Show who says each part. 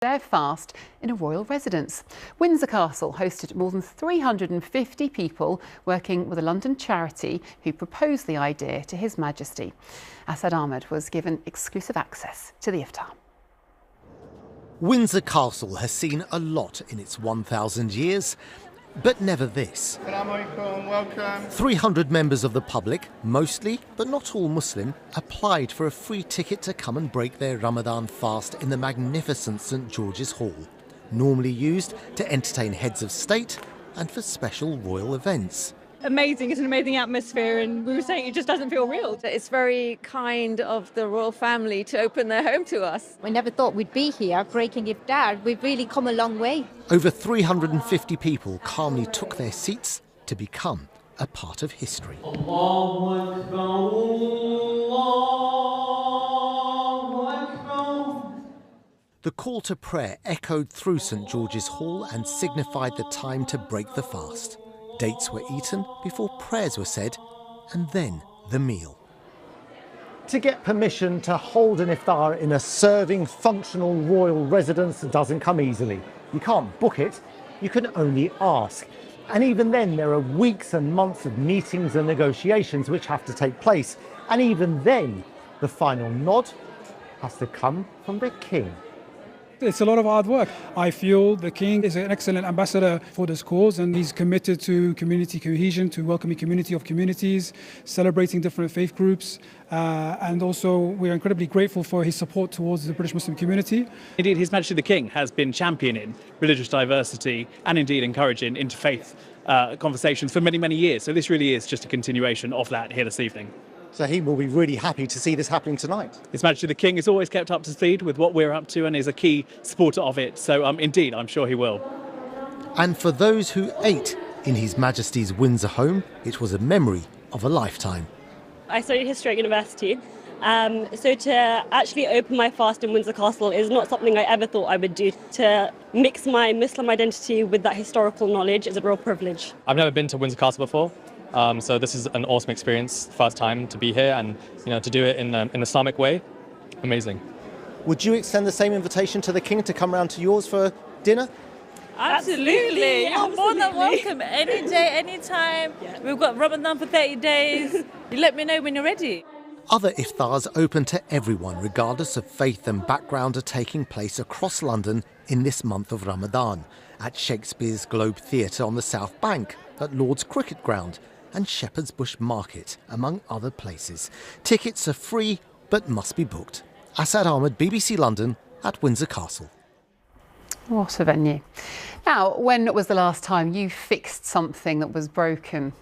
Speaker 1: their fast in a royal residence. Windsor Castle hosted more than 350 people working with a London charity who proposed the idea to His Majesty. Asad Ahmed was given exclusive access to the Iftar.
Speaker 2: Windsor Castle has seen a lot in its 1,000 years, but never this.
Speaker 3: Welcome.
Speaker 2: 300 members of the public, mostly but not all Muslim, applied for a free ticket to come and break their Ramadan fast in the magnificent St George's Hall, normally used to entertain heads of state and for special royal events.
Speaker 4: Amazing, it's an amazing atmosphere, and we were saying it just doesn't feel real.
Speaker 5: It's very kind of the royal family to open their home to us.
Speaker 6: We never thought we'd be here breaking Iftar. We've really come a long way.
Speaker 2: Over 350 people calmly took their seats to become a part of history. The call to prayer echoed through St George's Hall and signified the time to break the fast. Dates were eaten before prayers were said, and then the meal.
Speaker 7: To get permission to hold an iftar in a serving, functional royal residence doesn't come easily. You can't book it, you can only ask. And even then, there are weeks and months of meetings and negotiations which have to take place. And even then, the final nod has to come from the king.
Speaker 8: It's a lot of hard work. I feel the King is an excellent ambassador for this cause, and he's committed to community cohesion, to welcoming community of communities, celebrating different faith groups, and also we're incredibly grateful for his support towards the British Muslim community.
Speaker 9: Indeed, His Majesty the King has been championing religious diversity and indeed encouraging interfaith conversations for many, many years. So this really is just a continuation of that here this evening.
Speaker 7: So he will be really happy to see this happening tonight.
Speaker 9: His Majesty the King is always kept up to speed with what we're up to and is a key supporter of it. So indeed, I'm sure he will.
Speaker 2: And for those who ate in His Majesty's Windsor home, it was a memory of a lifetime.
Speaker 10: I studied history at university. So to actually open my fast in Windsor Castle is not something I ever thought I would do. To mix my Muslim identity with that historical knowledge is a real privilege.
Speaker 11: I've never been to Windsor Castle before. So this is an awesome experience, first time to be here, and to do it in an Islamic way, amazing.
Speaker 7: Would you extend the same invitation to the king to come round to yours for dinner?
Speaker 12: Absolutely. You're more than welcome any day, any time. Yeah. We've got Ramadan for 30 days. You let me know when you're ready.
Speaker 2: Other iftars open to everyone, regardless of faith and background, are taking place across London in this month of Ramadan, at Shakespeare's Globe Theatre on the South Bank, at Lord's Cricket Ground and Shepherd's Bush Market, among other places. Tickets are free but must be booked. Asad Ahmed, BBC London, at Windsor Castle.
Speaker 1: What a venue. Now, when was the last time you fixed something that was broken?